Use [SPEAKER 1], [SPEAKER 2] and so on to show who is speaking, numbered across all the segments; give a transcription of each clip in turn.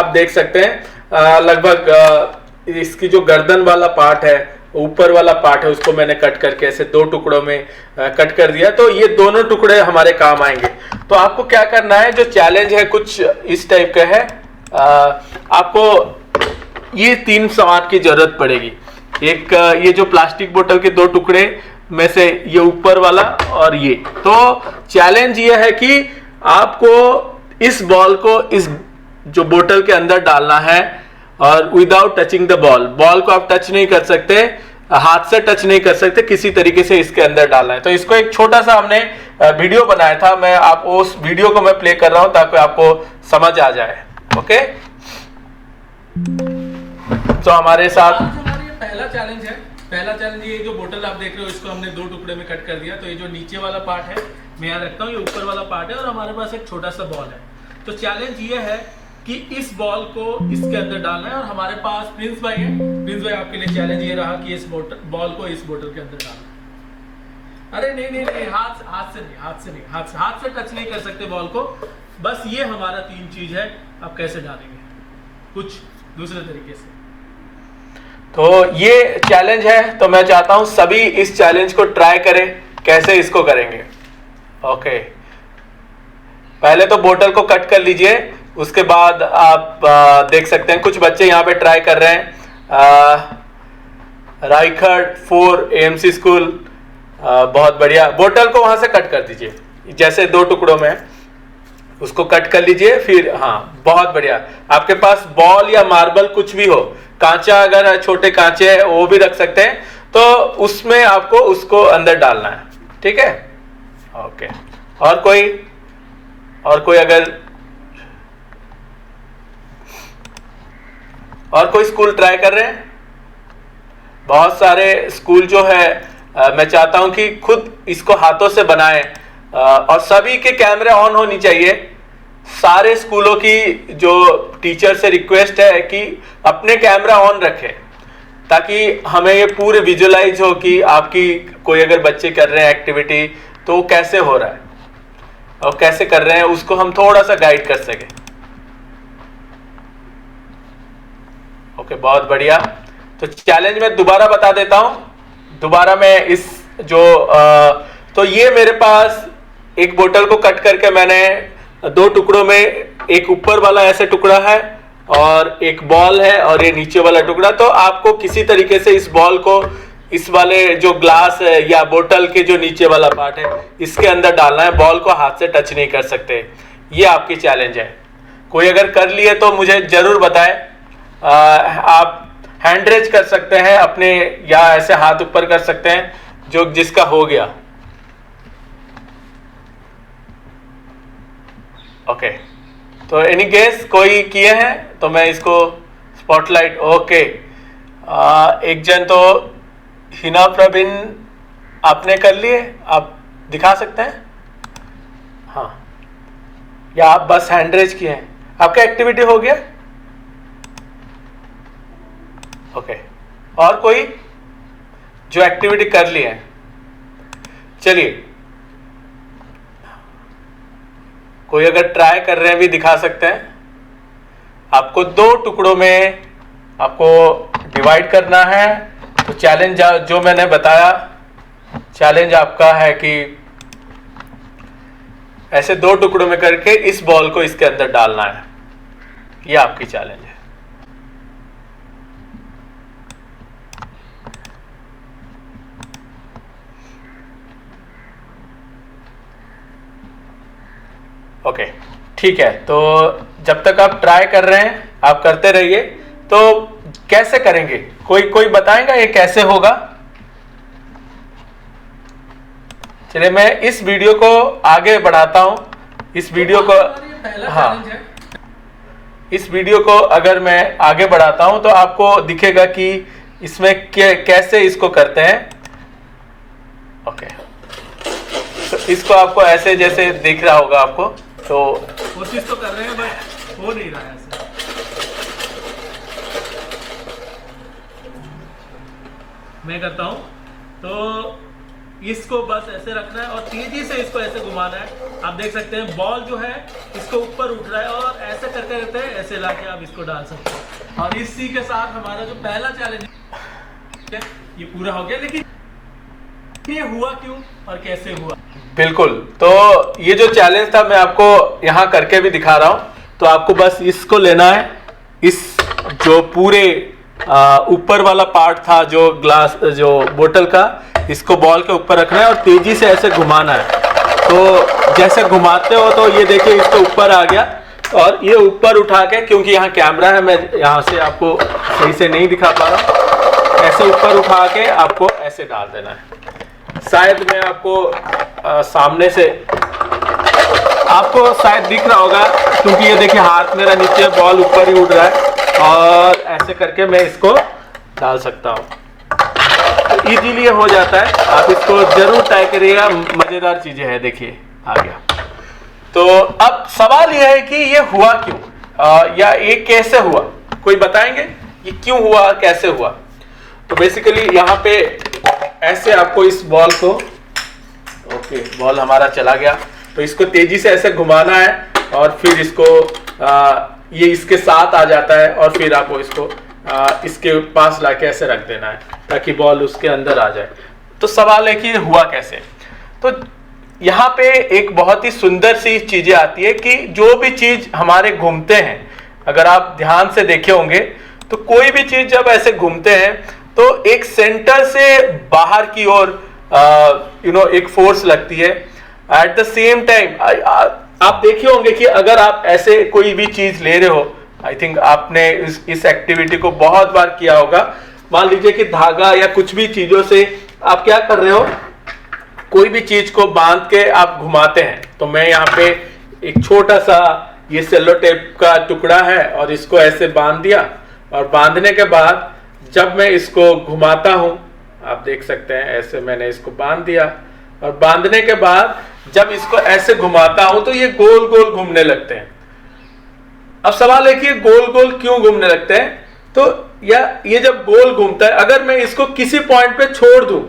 [SPEAKER 1] आप देख सकते हैं लगभग इसकी जो गर्दन वाला पार्ट है, ऊपर वाला पार्ट है, उसको मैंने कट करके ऐसे 2 टुकड़ों में कट कर दिया। तो ये दोनों टुकड़े हमारे काम आएंगे। तो आपको क्या करना है, जो चैलेंज है कुछ इस टाइप का है। आपको ये 3 सामान की जरूरत पड़ेगी। एक ये जो प्लास्टिक बोतल के 2 टुकड़े में से ये ऊपर वाला और ये। तो चैलेंज ये है कि आपको इस बॉल को इस जो बोतल के अंदर डालना है और without touching the ball. Ball को आप टच नहीं कर सकते, हाथ से टच नहीं कर सकते, किसी तरीके से इसके अंदर डालना है। तो इसको एक छोटा सा हमने वीडियो बनाया था, मैं आप उस वीडियो को मैं प्ले कर रहा हूं ताकि आपको समझ आ जाए। ओके, तो हमारे साथ
[SPEAKER 2] पहला चैलेंज है। पहला चैलेंज ये जो बोतल आप देख रहे हो, इसको हमने 2 टुकड़े में कट कर दिया। तो ये जो नीचे वाला पार्ट है मैं यहाँ रखता हूँ, ये ऊपर वाला पार्ट है और हमारे पास एक छोटा सा बॉल है। तो चैलेंज ये है कि इस बॉल को इसके अंदर डालना है और हमारे पास प्रिंस भाई है। प्रिंस भाई आपके लिए चैलेंज ये रहा कि इस बॉल को इस बोतल के अंदर डालना है। अरे नहीं, हाथ से टच नहीं कर सकते बॉल को। बस ये हमारा 3 चीज है। आप कैसे डालेंगे कुछ दूसरे तरीके से।
[SPEAKER 1] तो ये चैलेंज है, तो मैं चाहता हूं सभी इस चैलेंज को ट्राई करें। कैसे इसको करेंगे? ओके, पहले तो बोतल को कट कर लीजिए, उसके बाद आप देख सकते हैं कुछ बच्चे यहाँ पे ट्राई कर रहे हैं। राइखर्ड 4 AMC स्कूल, बहुत बढ़िया। बोतल को वहां से कट कर दीजिए, जैसे 2 टुकड़ों में उसको कट कर लीजिए। फिर हाँ, बहुत बढ़िया। आपके पास बॉल या मार्बल कुछ भी हो, कांचा अगर छोटे कांचे है वो भी रख सकते हैं। तो उसमें आपको उसको अंदर डालना है, ठीक है? ओके, और कोई अगर और कोई स्कूल ट्राई कर रहे हैं? बहुत सारे स्कूल जो है मैं चाहता हूं कि खुद इसको हाथों से बनाएं और सभी के कैमरे ऑन होनी चाहिए। सारे स्कूलों की जो टीचर से रिक्वेस्ट है कि अपने कैमरा ऑन रखें, ताकि हमें ये पूरे विजुअलाइज हो कि आपकी कोई अगर बच्चे कर रहे हैं एक्टिविटी तो वो कैसे हो रहा है और कैसे कर रहे हैं, उसको हम थोड़ा सा गाइड कर सके। ओके, बहुत बढ़िया। तो चैलेंज मैं दोबारा बता देता हूं। दोबारा मैं इस जो तो ये मेरे पास एक बोतल को कट करके मैंने 2 टुकड़ों में, एक ऊपर वाला ऐसे टुकड़ा है और एक बॉल है और ये नीचे वाला टुकड़ा। तो आपको किसी तरीके से इस बॉल को इस वाले जो ग्लास है या बोतल के जो नीचे वाला पार्ट है इसके अंदर डालना है। बॉल को हाथ से टच नहीं कर सकते। ये आपकी चैलेंज है। कोई अगर कर लिए तो मुझे जरूर बताएं। आप हैंड रेज कर सकते हैं अपने, या ऐसे हाथ ऊपर कर सकते हैं जो जिसका हो गया। ओके, तो एनी गेस कोई किए हैं तो मैं इसको स्पॉटलाइट। ओके, एक जन तो हिना प्रवीण आपने कर लिए, आप दिखा सकते हैं? हाँ, या आप बस हैंड रेज किए हैं? आपका एक्टिविटी हो गया? ओके, और कोई जो एक्टिविटी कर ली है? चलिए, कोई अगर ट्राई कर रहे हैं भी दिखा सकते हैं। आपको 2 टुकड़ों में आपको डिवाइड करना है। तो चैलेंज जो मैंने बताया, चैलेंज आपका है कि ऐसे 2 टुकड़ों में करके इस बॉल को इसके अंदर डालना है। ये आपकी चैलेंज है। ओके, ठीक है। तो जब तक आप ट्राई कर रहे हैं आप करते रहिए। तो कैसे करेंगे, कोई बताएगा ये कैसे होगा? चलिए, मैं इस वीडियो को आगे बढ़ाता हूं। इस वीडियो को हाँ, इस वीडियो को अगर मैं आगे बढ़ाता हूं तो आपको दिखेगा कि इसमें कैसे इसको करते हैं। ओके, तो इसको आपको ऐसे जैसे दिख रहा होगा आपको। तो
[SPEAKER 2] कोशिश तो कर रहे हैं बट हो नहीं रहा है ऐसे। मैं करता हूं। तो इसको बस ऐसे रखना है और तेजी से इसको ऐसे घुमाना है। आप देख सकते हैं बॉल जो है इसको ऊपर उठ रहा है और ऐसे करते रहते हैं, ऐसे लाके आप इसको डाल सकते हो। और इसी के साथ हमारा जो पहला चैलेंज है ये पूरा हो गया। लेकिन ये हुआ क्यों और कैसे हुआ?
[SPEAKER 1] बिल्कुल, तो ये जो चैलेंज था मैं आपको यहाँ करके भी दिखा रहा हूँ। तो आपको बस इसको लेना है, इस जो पूरे ऊपर वाला पार्ट था जो ग्लास जो बोतल का, इसको बॉल के ऊपर रखना है और तेजी से ऐसे घुमाना है। तो जैसे घुमाते हो तो ये देखिए इसके ऊपर आ गया और ये ऊपर उठा के, क्योंकि यहाँ कैमरा है मैं यहाँ से आपको सही से नहीं दिखा पा रहा, ऐसे ऊपर उठा के आपको ऐसे डाल देना है। शायद मैं आपको सामने से आपको शायद दिख रहा होगा, क्योंकि ये देखिए हाथ मेरा नीचे, बॉल ऊपर ही उड़ रहा है और ऐसे करके मैं इसको डाल सकता हूँ। तो इजीली हो जाता है, आप इसको जरूर ट्राई करिएगा, मजेदार चीजें हैं। देखिए आ गया। तो अब सवाल यह है कि ये हुआ क्यों, या ये कैसे हुआ, कोई बताएंगे ये क्यों हुआ, कैसे हुआ? तो बेसिकली यहाँ पे ऐसे आपको इस बॉल को, ओके बॉल हमारा चला गया, तो इसको तेजी से ऐसे घुमाना है और फिर इसको ये इसके साथ आ जाता है और फिर आपको इसको इसके पास लाके ऐसे रख देना है ताकि बॉल उसके अंदर आ जाए। तो सवाल है कि ये हुआ कैसे? तो यहाँ पे एक बहुत ही सुंदर सी चीजें आती है कि जो भी चीज हमारे घूमते हैं, अगर आप ध्यान से देखे होंगे तो कोई भी चीज जब ऐसे घूमते हैं तो एक सेंटर से बाहर की ओर एक फोर्स लगती है। एट द सेम टाइम आप देखे होंगे कि अगर आप ऐसे कोई भी चीज ले रहे हो, आई थिंक आपने इस एक्टिविटी को बहुत बार किया होगा। मान लीजिए कि धागा या कुछ भी चीजों से आप क्या कर रहे हो, कोई भी चीज को बांध के आप घुमाते हैं। तो मैं यहाँ पे एक छोटा सा ये सेलो टेप का टुकड़ा है और इसको ऐसे बांध दिया, और बांधने के बाद जब मैं इसको घुमाता हूं, आप देख सकते हैं ऐसे मैंने इसको बांध दिया, और बांधने के बाद जब इसको ऐसे घुमाता हूं तो ये गोल गोल घूमने लगते हैं। अब सवाल है कि ये गोल गोल क्यों घूमने लगते हैं? तो ये जब गोल घूमता है, अगर मैं इसको किसी पॉइंट पे छोड़ दूं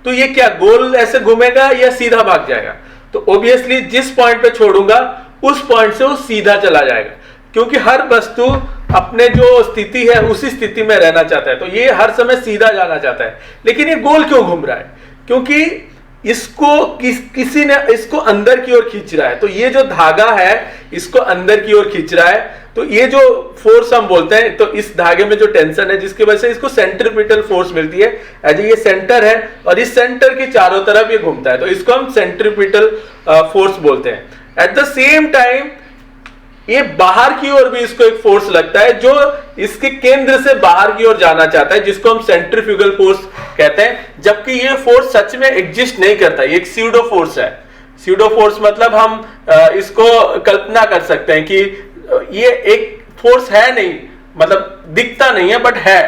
[SPEAKER 1] तो ये क्या गोल ऐसे घूमेगा या सीधा भाग जाएगा? तो ऑब्वियसली जिस पॉइंट पे छोड़ूंगा उस पॉइंट से वो सीधा चला जाएगा, क्योंकि हर वस्तु अपने जो स्थिति है उसी स्थिति में रहना चाहता है। तो ये हर समय सीधा जाना चाहता है, लेकिन ये गोल क्यों घूम रहा है? क्योंकि इसको किसी ने इसको अंदर की ओर खींच रहा है। तो ये जो धागा है इसको अंदर की ओर खींच रहा है। तो ये जो फोर्स हम बोलते हैं, तो इस धागे में जो टेंशन है जिसकी वजह से इसको सेंट्रीपिटल फोर्स मिलती है। एज ये सेंटर है और इस सेंटर के चारों तरफ ये घूमता है, तो इसको हम सेंट्रीपिटल फोर्स बोलते हैं। एट द सेम टाइम ये बाहर की ओर भी इसको एक फोर्स लगता है जो इसके केंद्र से बाहर की ओर जाना चाहता है, जिसको हम सेंट्रीफ्यूगल फोर्स कहते हैं। जबकि ये फोर्स सच में एग्जिस्ट नहीं करता, ये एक स्यूडो फोर्स है। स्यूडो फोर्स मतलब हम इसको कल्पना कर सकते हैं कि ये एक फोर्स है नहीं, मतलब दिखता नहीं है बट है,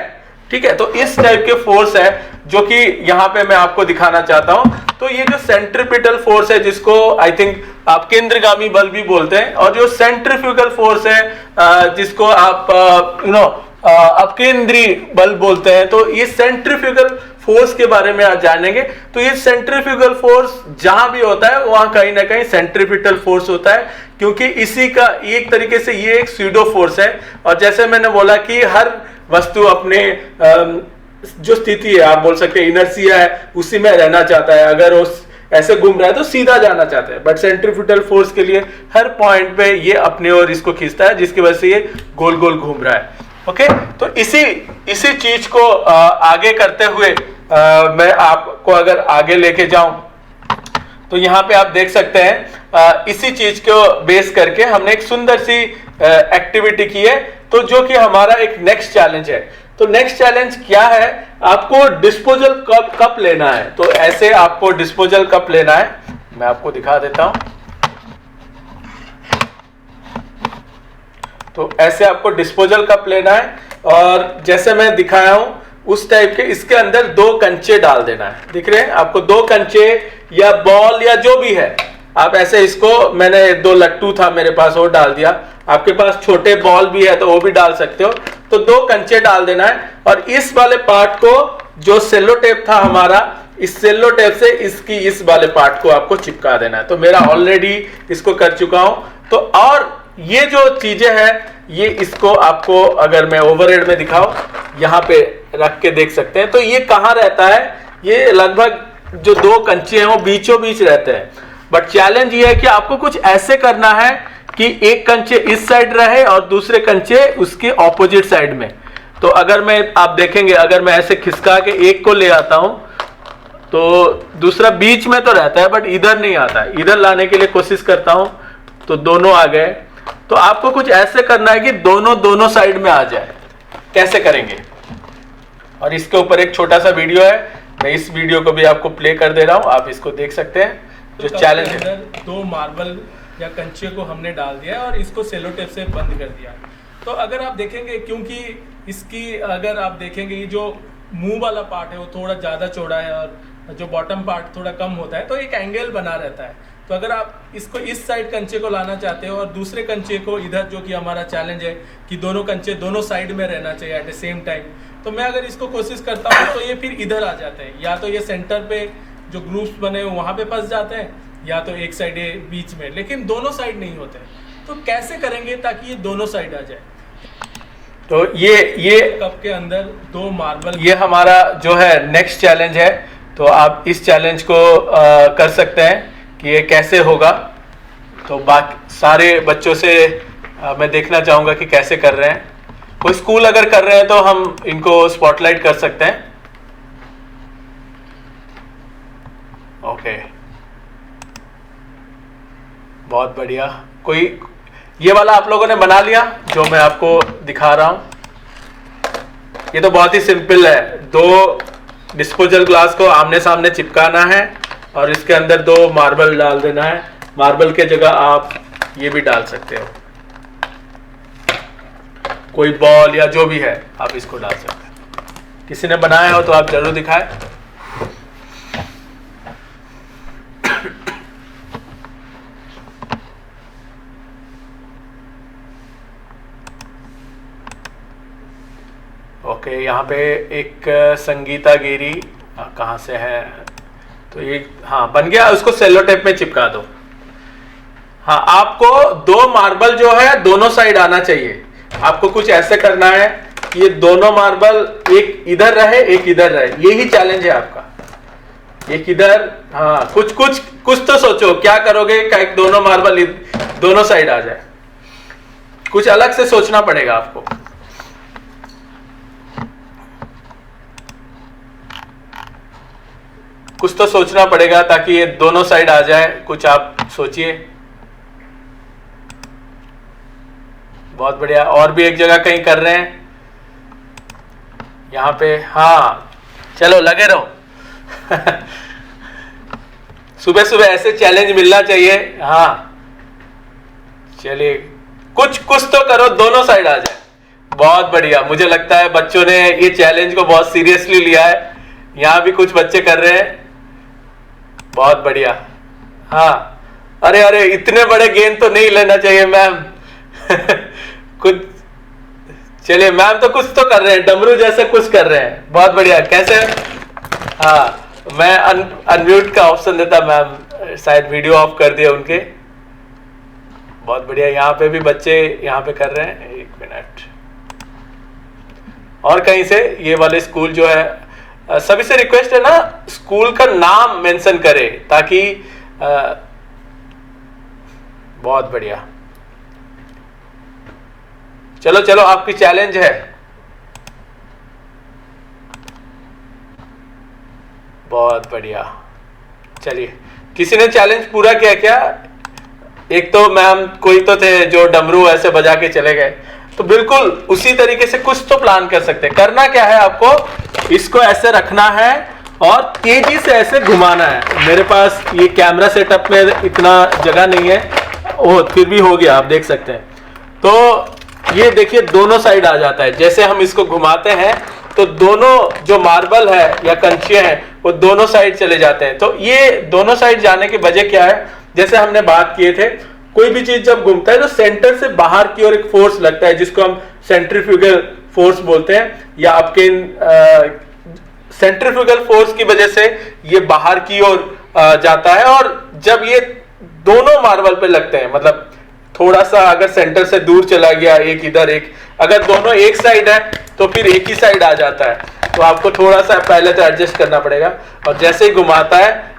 [SPEAKER 1] ठीक है। तो इस टाइप के फोर्स है जो कि यहाँ पे मैं आपको दिखाना चाहता हूं। तो ये जो सेंट्रीपिटल फोर्स है, जिसको आई थिंक आप केंद्रगामी बल भी बोलते हैं, और जो सेंट्रीफ्यूगल फोर्स है जिसको आप अपकेंद्री बल बोलते हैं। तो ये सेंट्रीफ्यूगल फोर्स के बारे में आज जानेंगे। तो ये सेंट्रीफ्यूगल फोर्स जहां भी होता है वहां कहीं ना कहीं सेंट्रीपिटल फोर्स होता है, क्योंकि इसी का एक तरीके से ये एक स्यूडो फोर्स है। और जैसे मैंने बोला कि हर वस्तु अपने जो स्थिति है, आप बोल सकते हैं इनर्शिया है, उसी में रहना चाहता है। अगर उस ऐसे घूम रहा है तो सीधा जाना चाहता है, बट सेंट्रीफ्यूगल फोर्स के लिए हर पॉइंट पे ये अपने ओर इसको खींचता है, जिसकी वजह से ये गोल गोल घूम रहा है। ओके, तो इसी चीज को आगे करते हुए मैं आपको अगर आगे लेके जाऊं तो यहाँ पे आप देख सकते हैं इसी चीज को बेस करके हमने एक सुंदर सी एक्टिविटी की है। तो जो कि हमारा एक नेक्स्ट चैलेंज है। तो नेक्स्ट चैलेंज क्या है? आपको डिस्पोजल कप लेना है। तो ऐसे आपको डिस्पोजल कप लेना है, मैं आपको दिखा देता हूं। तो ऐसे आपको डिस्पोजल कप लेना है, और जैसे मैं दिखाया हूं उस टाइप के इसके अंदर 2 कंचे डाल देना है। दिख रहे हैं आपको? 2 कंचे या बॉल या जो भी है, आप ऐसे इसको, मैंने 2 लट्टू था मेरे पास वो डाल दिया, आपके पास छोटे बॉल भी है तो वो भी डाल सकते हो। तो 2 कंचे डाल देना है, और इस वाले पार्ट को जो सेलो टेप था हमारा, इस सेलो टेप से इस वाले पार्ट को आपको चिपका देना है। तो मेरा ऑलरेडी इसको कर चुका हूं। तो और ये जो चीजें हैं, ये इसको आपको अगर मैं ओवरहेड में दिखाऊं, यहाँ पे रख के देख सकते हैं। तो ये कहाँ रहता है, ये लगभग जो दो कंचे हैं वो बीचों बीच रहते हैं। बट चैलेंज ये है कि आपको कुछ ऐसे करना है कि एक कंचे इस साइड रहे और दूसरे कंचे उसके ऑपोजिट साइड में। तो अगर मैं, आप देखेंगे, अगर मैं ऐसे खिसका के एक को ले आता हूं तो दूसरा बीच में तो रहता है बट इधर नहीं आता है। इधर लाने के लिए कोशिश करता हूं तो दोनों आ गए। तो आपको कुछ ऐसे करना है कि दोनों साइड में आ जाए। कैसे करेंगे, और इसके ऊपर एक छोटा सा वीडियो है, मैं इस वीडियो को भी आपको प्ले कर दे रहा हूं, आप इसको देख सकते हैं। जो चैलेंज है,
[SPEAKER 2] दो मार्बल या कंचे को हमने डाल दिया और इसको सेलो टेप से बंद कर दिया। तो अगर आप देखेंगे, क्योंकि इसकी अगर आप देखेंगे ये जो मुंह वाला पार्ट है वो थोड़ा ज़्यादा चौड़ा है और जो बॉटम पार्ट थोड़ा कम होता है, तो एक एंगल बना रहता है। तो अगर आप इसको इस साइड कंचे को लाना चाहते हो और दूसरे कंचे को इधर, जो कि हमारा चैलेंज है कि दोनों कंचे दोनों साइड में रहना चाहिए एट द सेम टाइम, तो मैं अगर इसको कोशिश करता हूँ तो ये फिर इधर आ जाते हैं, या तो ये सेंटर पे जो ग्रुप्स बने हुए वहाँ पे फंस जाते हैं, या तो एक साइड बीच में, लेकिन दोनों साइड नहीं होते। तो कैसे करेंगे ताकि ये दोनों साइड आ जाए?
[SPEAKER 1] तो ये
[SPEAKER 2] कप के अंदर दो मार्बल,
[SPEAKER 1] ये हमारा जो है नेक्स्ट चैलेंज है। तो आप इस चैलेंज को कर सकते हैं कि ये कैसे होगा। तो बाकी सारे बच्चों से मैं देखना चाहूँगा कि कैसे कर रहे हैं। कोई स्कूल अगर कर रहे हैं तो हम इनको स्पॉटलाइट कर सकते हैं। ओके, बहुत बढ़िया। कोई ये वाला आप लोगों ने बना लिया जो मैं आपको दिखा रहा हूं। ये तो बहुत ही सिंपल है। दो डिस्पोजल ग्लास को आमने सामने चिपकाना है और इसके अंदर दो मार्बल डाल देना है। मार्बल के जगह आप ये भी डाल सकते हो, कोई बॉल या जो भी है आप इसको डाल सकते हैं। किसी ने बनाया हो तो आप जरूर दिखाएं। ओके, यहाँ पे एक संगीता गिरी कहाँ से है, तो ये हाँ बन गया। उसको सेलो टेप में चिपका दो। हाँ, आपको दो मार्बल जो है दोनों साइड आना चाहिए। आपको कुछ ऐसे करना है कि ये दोनों मार्बल एक इधर रहे एक इधर रहे, यही चैलेंज है आपका। एक इधर, हाँ कुछ तो सोचो क्या करोगे कि दोनों मार्बल दोनों साइड आ जाए। कुछ अलग से सोचना पड़ेगा आपको। कुछ तो सोचना पड़ेगा ताकि ये दोनों साइड आ जाए। कुछ आप सोचिए। बहुत बढ़िया। और भी एक जगह कहीं कर रहे हैं यहाँ पे। हाँ चलो लगे रहो। सुबह सुबह ऐसे चैलेंज मिलना चाहिए। हाँ चलिए, कुछ तो करो, दोनों साइड आ जाए। बहुत बढ़िया। मुझे लगता है बच्चों ने ये चैलेंज को बहुत सीरियसली लिया है। यहाँ भी कुछ बच्चे कर रहे हैं। बहुत बढ़िया। हाँ, अरे इतने बड़े गेंद तो नहीं लेना चाहिए मैम। कुछ, चलिए मैम तो कुछ तो कर रहे हैं, डमरू जैसे कुछ कर रहे हैं। बहुत बढ़िया। कैसे? हाँ, मैं अनम्यूट का ऑप्शन देता मैम, शायद वीडियो ऑफ कर दिया उनके। बहुत बढ़िया। यहाँ पे भी बच्चे यहाँ पे कर रहे हैं। एक मिनट। और कहीं से ये वाले स्कूल जो है, सभी से रिक्वेस्ट है ना, स्कूल का नाम मेंशन करें ताकि बहुत बढ़िया। चलो आपकी चैलेंज है। बहुत बढ़िया। चलिए, किसी ने चैलेंज पूरा किया क्या? एक तो मैम कोई तो थे जो डमरू ऐसे बजा के चले गए। तो बिल्कुल उसी तरीके से कुछ तो प्लान कर सकते हैं। करना क्या है, आपको इसको ऐसे रखना है और तेजी से ऐसे घुमाना है। मेरे पास ये कैमरा सेटअप में इतना जगह नहीं है, ओह फिर भी हो गया, आप देख सकते हैं। तो ये देखिए दोनों साइड आ जाता है। जैसे हम इसको घुमाते हैं तो दोनों जो मार्बल है या कंचे हैं वो दोनों साइड चले जाते हैं। तो ये दोनों साइड जाने की वजह क्या है, जैसे हमने बात किए थे, कोई भी चीज जब घूमता है तो सेंटर से बाहर की ओर एक फोर्स लगता है जिसको हम सेंट्रीफ्यूगल फोर्स बोलते हैं, या आपके सेंट्रीफ्यूगल फोर्स की वजह से ये बाहर की ओर जाता है। और जब ये दोनों मार्बल पे लगते हैं, मतलब थोड़ा सा अगर सेंटर से दूर चला गया, एक इधर एक, अगर दोनों एक साइड है तो फिर एक ही साइड आ जाता है, तो आपको थोड़ा सा पहले तो एडजस्ट करना पड़ेगा। और जैसे ही घुमाता है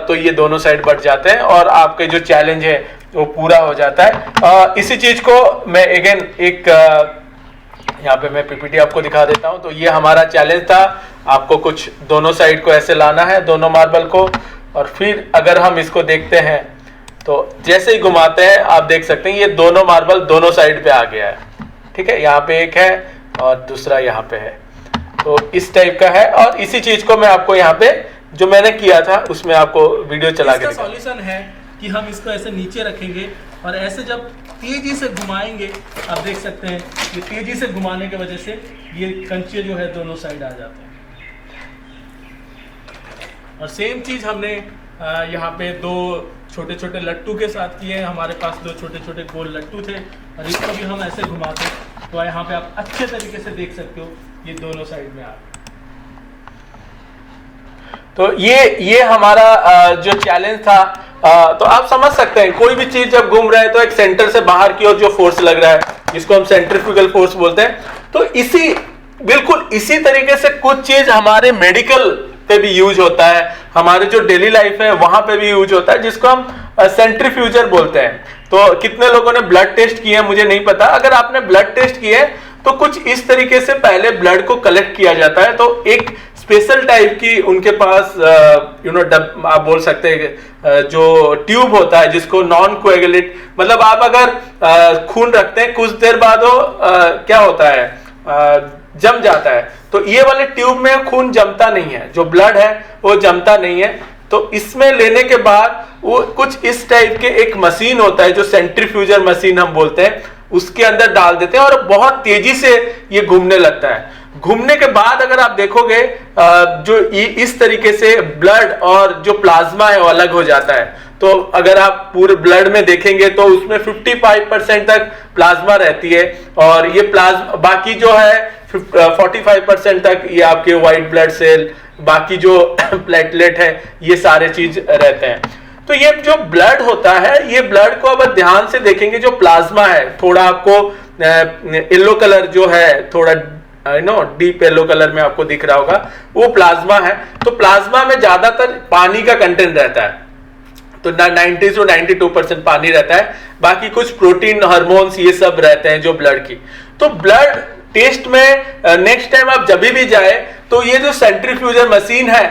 [SPEAKER 1] तो ये दोनों साइड बढ़ जाते हैं और आपके जो चैलेंज है वो पूरा हो जाता है। इसी चीज को मैं अगेन एक यहाँ पे मैं पीपीटी आपको दिखा देता हूँ। तो ये हमारा चैलेंज था, आपको कुछ दोनों साइड को ऐसे लाना है, दोनों मार्बल को, और फिर अगर हम इसको देखते हैं तो जैसे ही घुमाते हैं आप देख सकते हैं ये दोनों मार्बल दोनों साइड पे आ गया है। ठीक है, यहाँ पे एक है और दूसरा यहाँ पे है, तो इस टाइप का है। और इसी चीज को मैं आपको यहाँ पे जो मैंने किया था उसमें आपको वीडियो चला के
[SPEAKER 2] सॉल्यूशन है कि हम इसको ऐसे नीचे रखेंगे और ऐसे जब तेजी से घुमाएंगे, आप देख सकते हैं ये तेजी से घुमाने की वजह से ये कंचे जो है दोनों साइड आ जाते हैं। और सेम चीज हमने यहाँ पे दो छोटे छोटे लट्टू के साथ किए हैं। हमारे पास दो छोटे छोटे गोल लट्टू थे और इसको भी हम ऐसे घुमाते, तो यहाँ पे आप अच्छे तरीके से देख सकते हो ये दोनों साइड में आ गए।
[SPEAKER 1] तो ये हमारा जो चैलेंज था, तो आप समझ सकते हैं कोई भी चीज जब घूम रहा है तो एक सेंटर से बाहर की ओर जो फोर्स लग रहा है जिसको हम सेंट्रीफ्यूगल फोर्स बोलते हैं, तो बिल्कुल इसी तरीके से कुछ चीज हमारे मेडिकल पे भी यूज होता है, हमारे जो डेली लाइफ है वहां पे भी यूज होता है, जिसको हम सेंट्रीफ्यूजर बोलते हैं। तो कितने लोगों ने ब्लड टेस्ट किए हैं मुझे नहीं पता, अगर आपने ब्लड टेस्ट किए तो कुछ इस तरीके से पहले ब्लड को कलेक्ट किया जाता है। तो एक स्पेशल टाइप की उनके पास आप बोल सकते हैं जो ट्यूब होता है जिसको नॉन कोएगुलेट, मतलब आप अगर खून रखते हैं कुछ देर बाद वो क्या होता है, जम जाता है। तो ये वाले ट्यूब में खून जमता नहीं है, जो ब्लड है वो जमता नहीं है। तो इसमें लेने के बाद वो कुछ इस टाइप के एक मशीन होता है जो सेंट्रीफ्यूजर मशीन हम बोलते हैं, उसके अंदर डाल देते हैं और बहुत तेजी से ये घूमने लगता है। घूमने के बाद अगर आप देखोगे जो इस तरीके से ब्लड और जो प्लाज्मा है वो अलग हो जाता है। तो अगर आप पूरे ब्लड में देखेंगे तो उसमें 55% तक प्लाज्मा रहती है और ये प्लाज्मा बाकी जो है 45% तक ये आपके व्हाइट ब्लड सेल, बाकी जो प्लेटलेट है, ये सारे चीज रहते हैं। तो ये जो ब्लड होता है, ये ब्लड को अब ध्यान से देखेंगे, जो प्लाज्मा है थोड़ा आपको येलो कलर जो है, थोड़ा डीप येलो कलर में आपको दिख रहा होगा, वो प्लाज्मा है। तो प्लाज्मा में ज्यादातर पानी का कंटेंट रहता है, तो 90 से 92% पानी रहता है, बाकी कुछ प्रोटीन, हार्मोन्स, ये सब रहते हैं जो ब्लड की। तो ब्लड टेस्ट में नेक्स्ट टाइम आप जब भी जाए तो ये जो सेंट्रीफ्यूजर मशीन है,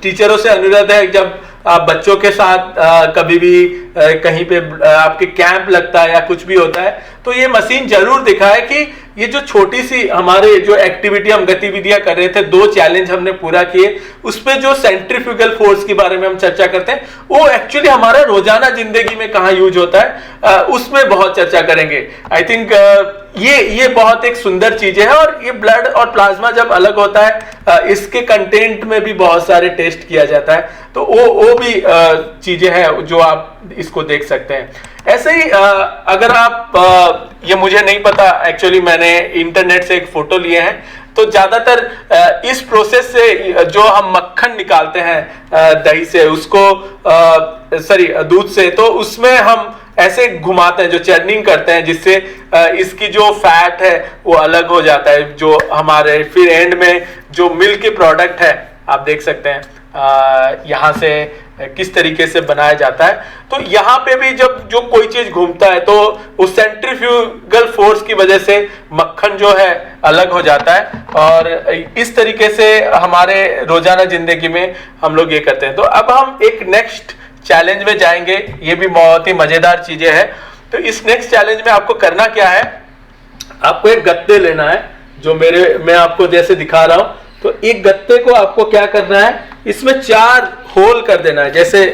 [SPEAKER 1] टीचरों से अनुरोध है जब आप बच्चों के साथ कभी भी कहीं पे आपके कैंप लगता है या कुछ भी होता है, तो ये मशीन जरूर दिखाए कि ये जो छोटी सी हमारे जो एक्टिविटी हम गतिविधियां कर रहे थे, 2 चैलेंज हमने पूरा किए, उसपे जो सेंट्रीफ्यूगल फोर्स के बारे में हम चर्चा करते हैं वो एक्चुअली हमारा रोजाना जिंदगी में कहाँ यूज होता है, उसमें बहुत चर्चा करेंगे। आई थिंक ये बहुत एक सुंदर चीज है। और ये ब्लड और प्लाज्मा जब अलग होता है, इसके कंटेंट में भी बहुत सारे टेस्ट किया जाता है, तो वो भी चीजें हैं जो आप इसको देख सकते हैं। ऐसे ही अगर आप ये मुझे नहीं पता, एक्चुअली मैंने इंटरनेट से एक फोटो लिए हैं, तो ज्यादातर इस प्रोसेस से जो हम मक्खन निकालते हैं दही से, उसको दूध से, तो उसमें हम ऐसे घुमाते हैं, जो चर्निंग करते हैं, जिससे इसकी जो फैट है वो अलग हो जाता है, जो हमारे फिर एंड में जो मिल्क के प्रोडक्ट है आप देख सकते हैं यहाँ से किस तरीके से बनाया जाता है। तो यहाँ पे भी जब जो कोई चीज घूमता है तो उस सेंट्रीफ्यूगल फोर्स की वजह से मक्खन जो है अलग हो जाता है, और इस तरीके से हमारे रोजाना जिंदगी में हम लोग ये करते हैं। तो अब हम एक नेक्स्ट चैलेंज में जाएंगे, ये भी बहुत ही मजेदार चीजें हैं। तो इस नेक्स्ट चैलेंज में आपको करना क्या है, आपको एक गत्ते लेना है, जो मैं आपको जैसे दिखा रहा हूं। तो एक गत्ते को आपको क्या करना है, इसमें 4 होल कर देना है, जैसे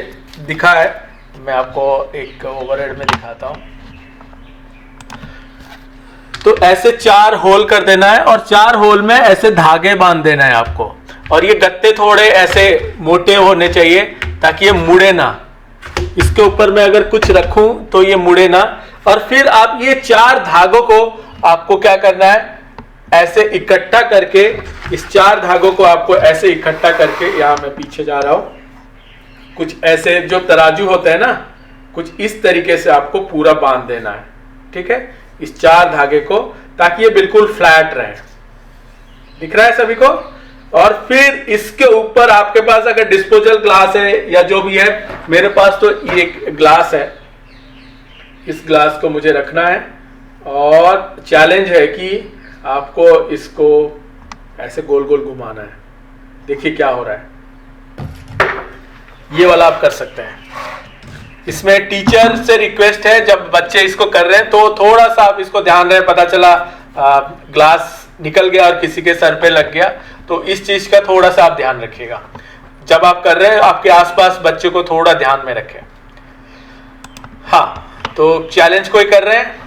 [SPEAKER 1] दिखा है, मैं आपको एक ओवरहेड में दिखाता हूं। तो ऐसे 4 होल कर देना है और 4 होल में ऐसे धागे बांध देना है आपको। और ये गत्ते थोड़े ऐसे मोटे होने चाहिए ताकि ये मुड़े ना, इसके ऊपर मैं अगर कुछ रखूं तो ये मुड़े ना। और फिर आप ये 4 धागों को आपको क्या करना है, ऐसे इकट्ठा करके, इस 4 धागों को आपको ऐसे इकट्ठा करके, यहां मैं पीछे जा रहा हूं, कुछ ऐसे जो तराजू होते हैं ना, कुछ इस तरीके से आपको पूरा बांध देना है, ठीक है, इस 4 धागे को, ताकि ये बिल्कुल फ्लैट रहे। दिख रहा है सभी को? और फिर इसके ऊपर आपके पास अगर डिस्पोजल ग्लास है या जो भी है, मेरे पास तो ये ग्लास है, इस ग्लास को मुझे रखना है और चैलेंज है कि आपको इसको ऐसे गोल गोल घुमाना है। देखिए क्या हो रहा है, ये वाला आप कर सकते हैं। इसमें टीचर से रिक्वेस्ट है, जब बच्चे इसको कर रहे हैं तो थोड़ा सा आप इसको ध्यान रहे, पता चला ग्लास निकल गया और किसी के सर पे लग गया, तो इस चीज का थोड़ा सा आप ध्यान रखिएगा। जब आप कर रहे हैं आपके आसपास बच्चे को थोड़ा ध्यान में रखें। हाँ, तो चैलेंज कोई कर रहे हैं?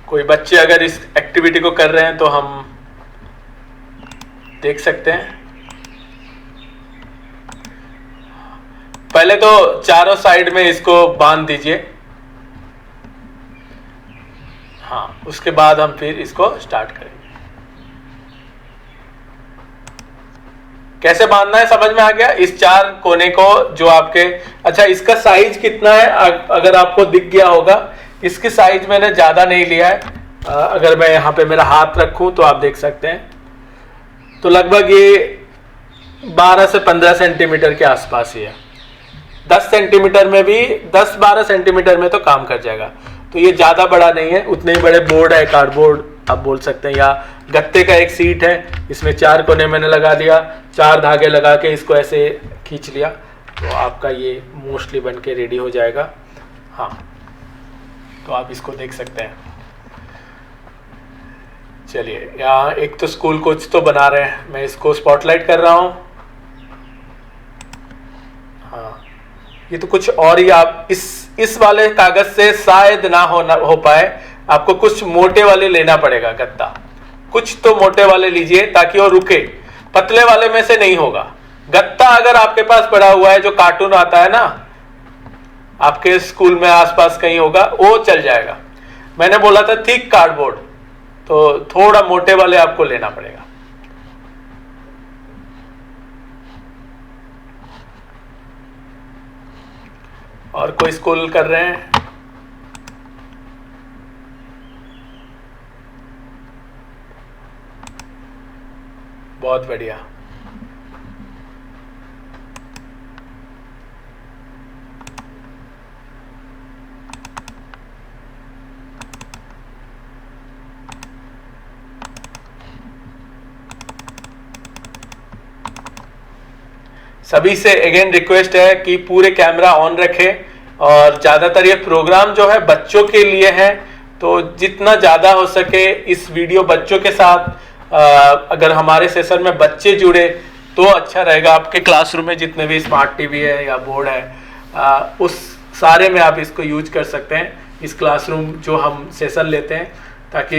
[SPEAKER 1] कोई बच्चे अगर इस एक्टिविटी को कर रहे हैं तो हम देख सकते हैं। पहले तो चारों साइड में इसको बांध दीजिए। हाँ, उसके बाद हम फिर इसको स्टार्ट करेंगे। कैसे बांधना है समझ में आ गया? इस 4 कोने को जो आपके, अच्छा इसका साइज कितना है अगर आपको दिख गया होगा, इसकी साइज मैंने ज्यादा नहीं लिया है। अगर मैं यहाँ पे मेरा हाथ रखूं तो आप देख सकते हैं, तो लगभग ये 12 से 15 सेंटीमीटर के आसपास ही है। 10 सेंटीमीटर में भी, 10-12 सेंटीमीटर में तो काम कर जाएगा। तो ये ज्यादा बड़ा नहीं है, उतने ही बड़े बोर्ड है, कार्डबोर्ड आप बोल सकते हैं, या गत्ते का एक सीट है, इसमें 4 कोने मैंने लगा दिया, 4 धागे लगा के इसको ऐसे खींच लिया, तो आपका ये मोस्टली बन के रेडी हो जाएगा। हाँ, तो आप इसको देख सकते हैं। चलिए, यहाँ एक तो स्कूल कुछ तो बना रहे हैं, मैं इसको स्पॉटलाइट कर रहा हूँ। हाँ, ये तो कुछ और ही, आप इस वाले कागज से शायद ना हो पाए, आपको कुछ मोटे वाले लेना पड़ेगा गत्ता। कुछ तो मोटे वाले लीजिए ताकि वो रुके, पतले वाले में से नहीं होगा। गत्ता अगर आपके पास पड़ा हुआ है, जो कार्टून आता है ना, आपके स्कूल में आसपास कहीं होगा, वो चल जाएगा। मैंने बोला था थिक कार्डबोर्ड, तो थोड़ा मोटे वाले आपको लेना पड़ेगा। और कोई स्कूल कर रहे हैं? बहुत बढ़िया। सभी से अगेन रिक्वेस्ट है कि पूरे कैमरा ऑन रखें, और ज़्यादातर ये प्रोग्राम जो है बच्चों के लिए है, तो जितना ज़्यादा हो सके इस वीडियो बच्चों के साथ, अगर हमारे सेशन में बच्चे जुड़े तो अच्छा रहेगा। आपके क्लासरूम में जितने भी स्मार्ट टीवी है या बोर्ड है, उस सारे में आप इसको यूज कर सकते हैं, इस क्लासरूम जो हम सेशन लेते हैं, ताकि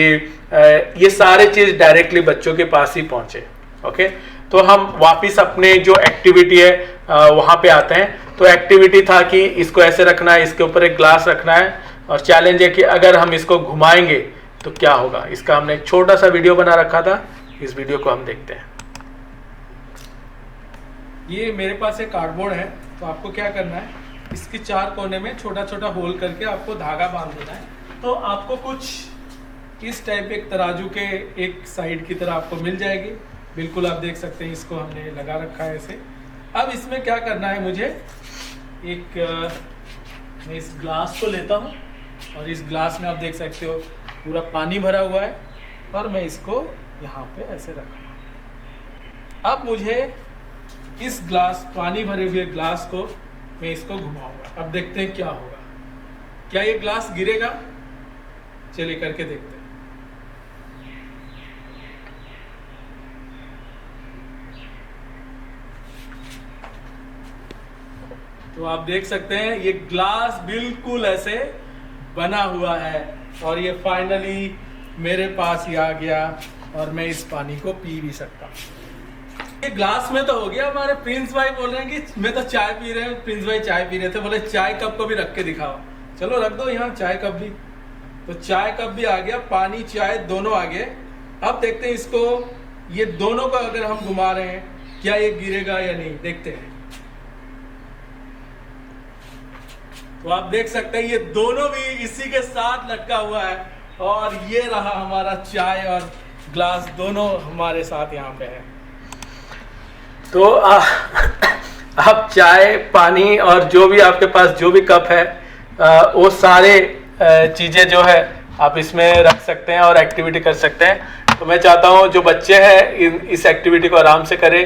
[SPEAKER 1] ये सारे चीज़ डायरेक्टली बच्चों के पास ही पहुँचे। ओके, तो हम वापिस अपने जो एक्टिविटी है वहाँ पे आते हैं। तो एक्टिविटी था कि इसको ऐसे रखना है, इसके ऊपर एक ग्लास रखना है, और चैलेंज है कि अगर हम इसको घुमाएंगे तो क्या होगा। इसका हमने एक छोटा सा वीडियो बना रखा था, इस वीडियो को हम देखते हैं।
[SPEAKER 2] ये मेरे पास एक कार्डबोर्ड है, तो आपको क्या करना है, इसके 4 कोने में छोटा छोटा होल करके आपको धागा बांध देना है। तो आपको कुछ इस टाइप एक तराजू के एक साइड की तरह आपको मिल जाएगी। बिल्कुल आप देख सकते हैं, इसको हमने लगा रखा है ऐसे। अब इसमें क्या करना है, मुझे मैं इस ग्लास को लेता हूँ, और इस ग्लास में आप देख सकते हो पूरा पानी भरा हुआ है, और मैं इसको यहाँ पे ऐसे रखा। अब मुझे इस ग्लास, पानी भरे हुए ग्लास को मैं इसको घुमाऊंगा। अब देखते हैं क्या होगा, क्या ये ग्लास गिरेगा? चलिए करके देखते हैं। तो आप देख सकते हैं ये ग्लास बिल्कुल ऐसे बना हुआ है, और ये फाइनली मेरे पास ही आ गया, और मैं इस पानी को पी भी सकता हूँ। ये ग्लास में तो हो गया। हमारे प्रिंस भाई बोल रहे हैं कि मैं तो चाय पी रहे हैं। प्रिंस भाई चाय पी रहे थे, बोले चाय कप को भी रख के दिखाओ। चलो रख दो यहाँ चाय कप भी। तो चाय कप भी आ गया, पानी चाय दोनों आ गए। अब देखते हैं इसको, ये दोनों को अगर हम घुमा रहे हैं क्या ये गिरेगा या नहीं, देखते हैं। तो आप देख सकते हैं ये दोनों भी इसी के साथ लटका हुआ है, और ये रहा हमारा चाय और ग्लास दोनों हमारे साथ यहाँ पे है।
[SPEAKER 1] तो आप चाय, पानी और जो भी आपके पास जो भी कप है वो सारे चीज़ें जो है आप इसमें रख सकते हैं और एक्टिविटी कर सकते हैं। तो मैं चाहता हूँ जो बच्चे हैं इस एक्टिविटी को आराम से करें।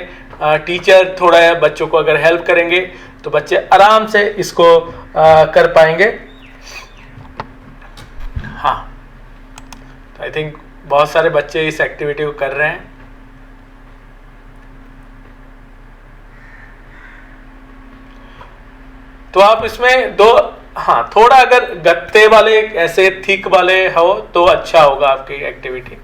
[SPEAKER 1] टीचर थोड़ा बच्चों को अगर हेल्प करेंगे तो बच्चे आराम से इसको कर पाएंगे। हाँ, तो आई थिंक बहुत सारे बच्चे इस एक्टिविटी को कर रहे हैं। तो आप इसमें थोड़ा अगर गत्ते वाले ऐसे थिक वाले हो तो अच्छा होगा आपकी एक्टिविटी।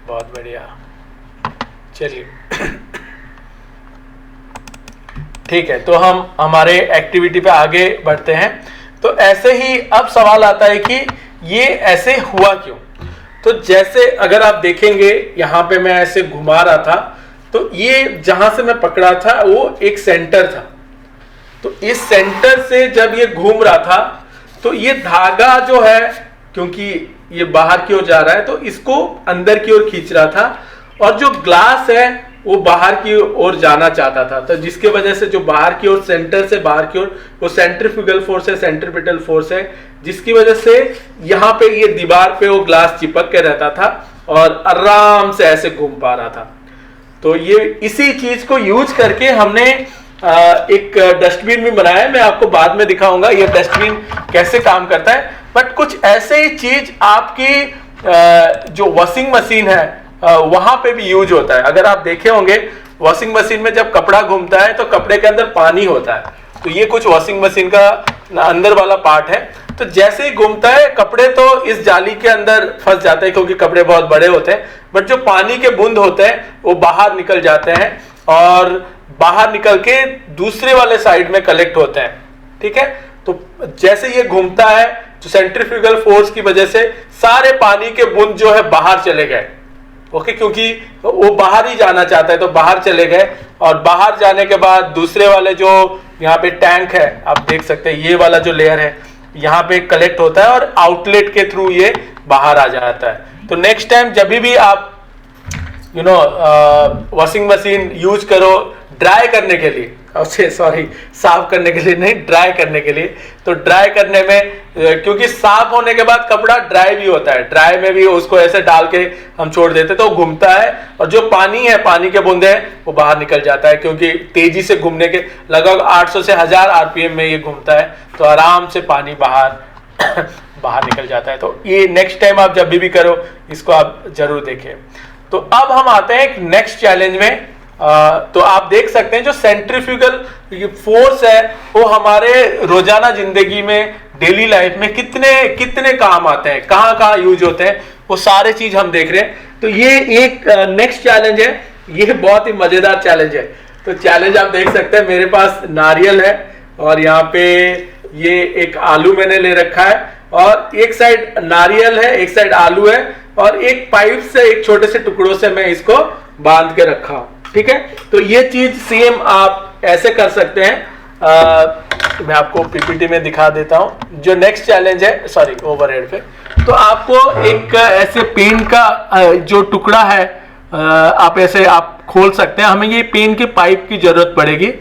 [SPEAKER 1] बहुत बढ़िया, चलिए ठीक है। तो हम हमारे एक्टिविटी पे आगे बढ़ते हैं। तो ऐसे ही अब सवाल आता है कि ये ऐसे हुआ क्यों। तो जैसे अगर आप देखेंगे यहाँ पे मैं ऐसे घुमा रहा था, तो ये जहां से मैं पकड़ा था वो एक सेंटर था। तो इस सेंटर से जब ये घूम रहा था तो ये धागा जो है, क्योंकि ये बाहर की ओर जा रहा है तो इसको अंदर की ओर खींच रहा था, और जो ग्लास है वो बाहर की ओर जाना चाहता था। तो जिसके वजह से जो बाहर की ओर, सेंटर से बाहर की ओर, वो सेंट्रीफ्यूगल फोर्स है, सेंट्रीपिटल फोर्स है, जिसकी वजह से यहाँ पे ये दीवार पे वो ग्लास चिपक के रहता था और आराम से ऐसे घूम पा रहा था। तो ये इसी चीज को यूज करके हमने एक डस्टबिन भी बनाया है। मैं आपको बाद में दिखाऊंगा ये डस्टबिन कैसे काम करता है। बट कुछ ऐसे ही चीज आपकी जो वॉशिंग मशीन है वहां पे भी यूज होता है। अगर आप देखे होंगे वॉशिंग मशीन में जब कपड़ा घूमता है तो कपड़े के अंदर पानी होता है। तो ये कुछ वॉशिंग मशीन का अंदर वाला पार्ट है। तो जैसे ही घूमता है कपड़े तो इस जाली के अंदर फंस जाते हैं, क्योंकि कपड़े बहुत बड़े होते हैं। बट जो पानी के बूंद होते हैं वो बाहर निकल जाते हैं और बाहर निकल के दूसरे वाले साइड में कलेक्ट होते हैं। ठीक है, तो जैसे ये घूमता है तो सेंट्रीफ्यूगल फोर्स की वजह से सारे पानी के बूंद जो है बाहर चले गए। ओके, क्योंकि वो बाहर ही जाना चाहता है तो बाहर चले गए, और बाहर जाने के बाद दूसरे वाले जो यहाँ पे टैंक है, आप देख सकते हैं ये वाला जो लेयर है यहाँ पे कलेक्ट होता है और आउटलेट के थ्रू ये बाहर आ जाता है। तो नेक्स्ट टाइम जब भी आप वॉशिंग मशीन यूज करो ड्राई करने के लिए, साफ करने के लिए नहीं, ड्राई करने के लिए, तो ड्राई करने में क्योंकि साफ होने के बाद कपड़ा ड्राई भी होता है, ड्राई में भी उसको ऐसे डाल के हम छोड़ देते तो घूमता है, और जो पानी है, पानी के बूंदे हैं वो बाहर निकल जाता है, क्योंकि तेजी से घूमने के लगभग 800 से 1000 आरपीएम में ये घूमता है, तो आराम से पानी बाहर निकल जाता है। तो ये नेक्स्ट टाइम आप जब भी करो इसको आप जरूर देखें। तो अब हम आते हैं एक नेक्स्ट चैलेंज में। तो आप देख सकते हैं जो सेंट्रीफ्यूगल फोर्स है वो हमारे रोजाना जिंदगी में, डेली लाइफ में कितने काम आते हैं, कहाँ यूज होते हैं, वो सारे चीज हम देख रहे हैं। तो ये एक नेक्स्ट चैलेंज है, ये बहुत ही मजेदार चैलेंज है। तो चैलेंज आप देख सकते हैं, मेरे पास नारियल है और यहाँ पे ये एक आलू मैंने ले रखा है, और एक साइड नारियल है, एक साइड आलू है, और एक पाइप से, एक छोटे से टुकड़ों से मैं इसको बांध के रखा हूं। ठीक है, तो ये चीज सेम आप ऐसे कर सकते हैं। मैं आपको पीपीटी में दिखा देता हूं। जो नेक्स्ट चैलेंज है, सॉरी ओवरहेड पे, तो आपको एक ऐसे पेन का जो टुकड़ा है आप ऐसे आप खोल सकते हैं। हमें ये पेन के पाइप की जरूरत पड़ेगी।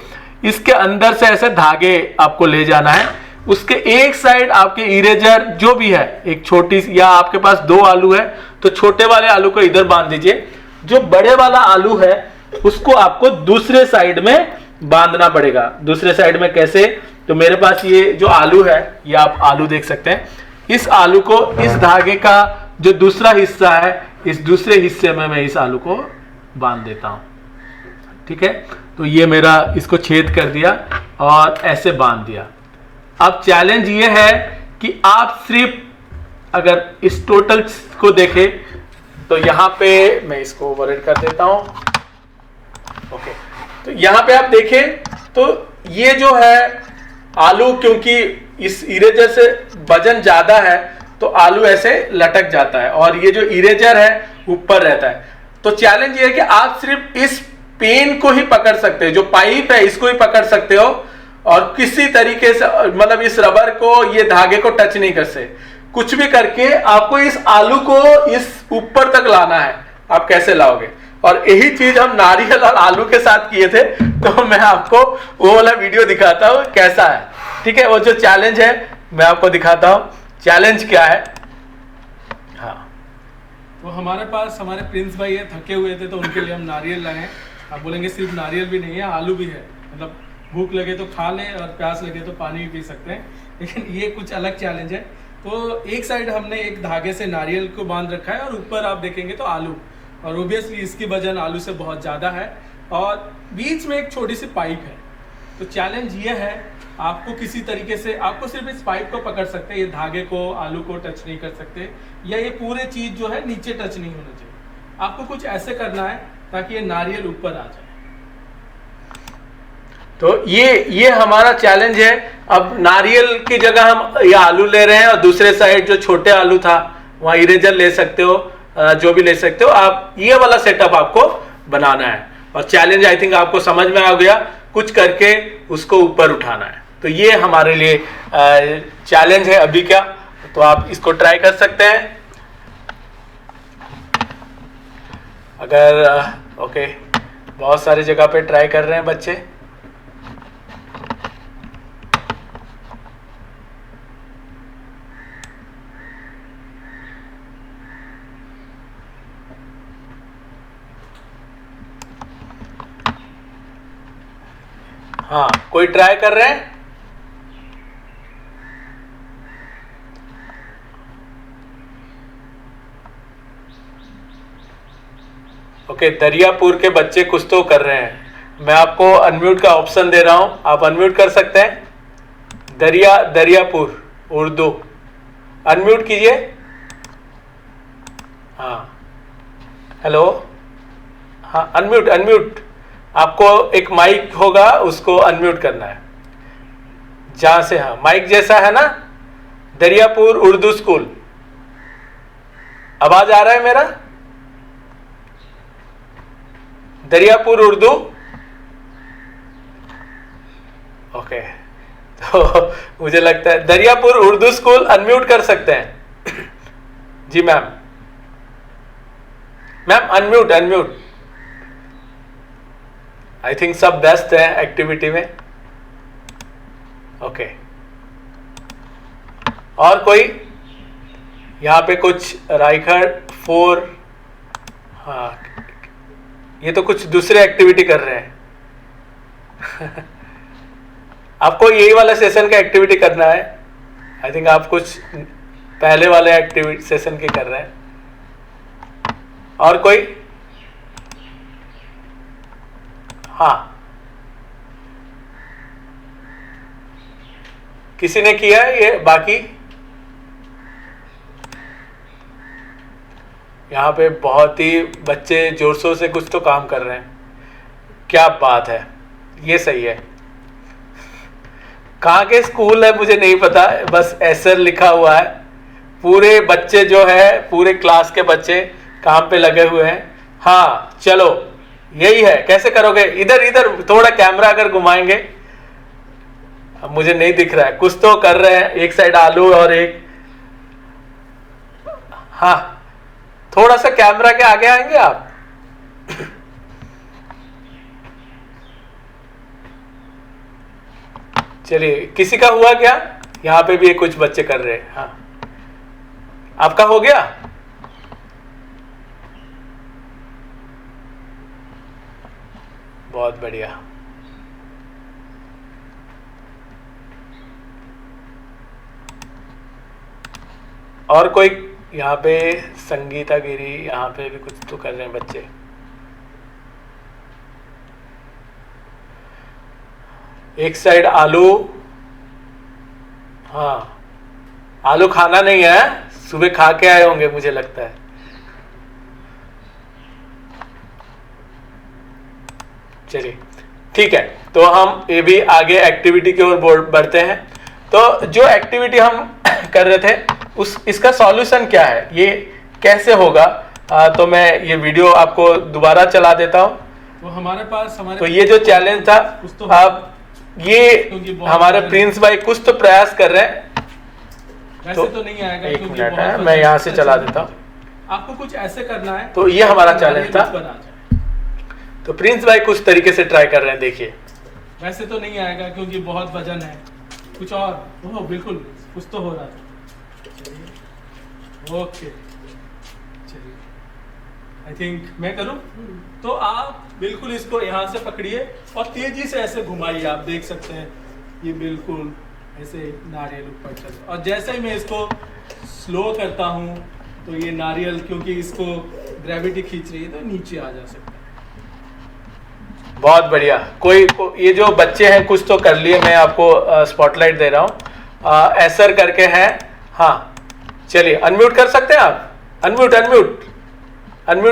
[SPEAKER 1] इसके अंदर से ऐसे धागे आपको ले जाना है। उसके एक साइड आपके इरेजर जो भी है, एक छोटी, या आपके पास 2 आलू है तो छोटे वाले आलू को इधर बांध दीजिए। जो बड़े वाला आलू है उसको आपको दूसरे साइड में बांधना पड़ेगा। दूसरे साइड में कैसे? तो मेरे पास ये जो आलू है, ये आप आलू देख सकते हैं, इस आलू को इस धागे का जो दूसरा हिस्सा है, इस दूसरे हिस्से में मैं इस आलू को बांध देता हूं। ठीक है, तो ये मेरा, इसको छेद कर दिया और ऐसे बांध दिया। अब चैलेंज ये है कि आप सिर्फ अगर इस टोटल को देखें तो यहां पे मैं इसको ओवरहेड कर देता हूं। ओके, तो यहां पे आप देखें तो ये जो है आलू, क्योंकि इस इरेजर से वजन ज्यादा है तो आलू ऐसे लटक जाता है और ये जो इरेजर है ऊपर रहता है। तो चैलेंज ये है कि आप सिर्फ इस पेन को ही पकड़ सकते हो, जो पाइप है इसको ही पकड़ सकते हो और किसी तरीके से मतलब इस रबर को, ये धागे को टच नहीं कर सकते। कुछ भी करके आपको इस आलू को इस ऊपर तक लाना है। आप कैसे लाओगे? और यही चीज हम नारियल और आलू के साथ किए थे, तो मैं आपको वो वाला वीडियो दिखाता हूँ कैसा है। ठीक है, वो जो चैलेंज है मैं आपको दिखाता हूँ। चैलेंज क्या है? हाँ,
[SPEAKER 2] तो हमारे पास हमारे प्रिंस भाई है, थके हुए थे, तो उनके लिए हम नारियल लाए हैं। आप बोलेंगे सिर्फ नारियल भी नहीं है, आलू भी है, मतलब भूख लगे तो खा लें और प्यास लगे तो पानी भी पी सकते हैं, लेकिन ये कुछ अलग चैलेंज है। तो एक साइड हमने एक धागे से नारियल को बांध रखा है और ऊपर आप देखेंगे तो आलू, और ओबियसली इसकी वजन आलू से बहुत ज़्यादा है और बीच में एक छोटी सी पाइप है। तो चैलेंज ये है, आपको किसी तरीके से, आपको सिर्फ इस पाइप को पकड़ सकते हैं, ये धागे को, आलू को टच नहीं कर सकते, या ये पूरे चीज़ जो है नीचे टच नहीं होना चाहिए। आपको कुछ ऐसे करना है ताकि ये नारियल ऊपर आ जाए।
[SPEAKER 1] तो ये हमारा चैलेंज है। अब नारियल की जगह हम ये आलू ले रहे हैं और दूसरे साइड जो छोटे आलू था वहाँ इरेजर ले सकते हो, जो भी ले सकते हो आप। ये वाला सेटअप आपको बनाना है और चैलेंज आई थिंक आपको समझ में आ गया। कुछ करके उसको ऊपर उठाना है, तो ये हमारे लिए चैलेंज है अभी क्या। तो आप इसको ट्राई कर सकते हैं अगर ओके। बहुत सारी जगह पे ट्राई कर रहे हैं बच्चे। हाँ, कोई ट्राई कर रहे हैं? ओके, दरियापुर के बच्चे कुछ तो कर रहे हैं। मैं आपको अनम्यूट का ऑप्शन दे रहा हूं, आप अनम्यूट कर सकते हैं। दरियापुर उर्दू, अनम्यूट कीजिए। हाँ, हेलो, हाँ अनम्यूट। आपको एक माइक होगा, उसको अनम्यूट करना है जहां से, हाँ माइक जैसा है ना, दरियापुर उर्दू स्कूल। आवाज आ रहा है मेरा? दरियापुर उर्दू, ओके। तो मुझे लगता है दरियापुर उर्दू स्कूल अनम्यूट कर सकते हैं। जी मैम अनम्यूट। आई थिंक सब बेस्ट है एक्टिविटी में। ओके, और कोई यहाँ पे कुछ रायगढ़ 4, हाँ ये तो कुछ दूसरे एक्टिविटी कर रहे हैं। आपको यही वाला सेशन का एक्टिविटी करना है। आई थिंक आप कुछ पहले वाले एक्टिविटी सेशन के कर रहे हैं। और कोई? हाँ, किसी ने किया है ये? बाकी यहाँ पे बहुत ही बच्चे जोर शोर से कुछ तो काम कर रहे हैं। क्या बात है, ये सही है। कहाँ के स्कूल है मुझे नहीं पता, बस एसर लिखा हुआ है। पूरे बच्चे जो है, पूरे क्लास के बच्चे काम पे लगे हुए हैं। हाँ चलो, यही है। कैसे करोगे? इधर थोड़ा कैमरा अगर घुमाएंगे, अब मुझे नहीं दिख रहा है, कुछ तो कर रहे हैं। एक साइड आलू और एक, हाँ थोड़ा सा कैमरा के आगे आएंगे आप। चलिए, किसी का हुआ क्या? यहाँ पे भी कुछ बच्चे कर रहे हैं। हाँ, आपका हो गया? बहुत बढ़िया। और कोई? यहाँ पे संगीता गिरी, यहाँ पे भी कुछ तो कर रहे हैं बच्चे। एक साइड आलू, हाँ आलू खाना नहीं है, सुबह खा के आए होंगे मुझे लगता है। चलिए ठीक है, तो हम ये भी आगे एक्टिविटी की ओर बढ़ते हैं। तो जो एक्टिविटी हम कर रहे थे इसका सॉल्यूशन क्या है, ये कैसे होगा, तो मैं ये वीडियो आपको दोबारा चला देता हूँ।
[SPEAKER 2] तो हमारे पास
[SPEAKER 1] तो ये जो चैलेंज था, अब ये हमारे प्रिंस भाई कुछ तो प्रयास कर रहे हैं।
[SPEAKER 2] वैसे तो नहीं आएगा,
[SPEAKER 1] एक मिनट है, मैं यहाँ से चला देता हूँ।
[SPEAKER 2] आपको कुछ ऐसे करना है।
[SPEAKER 1] तो ये हमारा चैलेंज था। तो प्रिंस भाई कुछ तरीके से ट्राई कर रहे हैं, देखिए।
[SPEAKER 2] वैसे तो नहीं आएगा क्योंकि बहुत वजन है, कुछ और। ओह बिल्कुल, कुछ तो हो रहा था। ओके चलिए, आई थिंक मैं करूं। तो आप बिल्कुल इसको यहाँ से पकड़िए और तेजी से ऐसे घुमाइए। आप देख सकते हैं ये बिल्कुल ऐसे नारियल ऊपर चल, और जैसे ही मैं इसको स्लो करता हूँ तो ये नारियल, क्योंकि इसको ग्रेविटी खींच रही है, तो नीचे आ जा सकता है।
[SPEAKER 1] बहुत बढ़िया। ये जो बच्चे हैं कुछ तो कर लिए, मैं आपको स्पॉटलाइट दे रहा हूँ। एसर करके हैं, हाँ चलिए अनम्यूट कर सकते हैं आप। अनम्यूट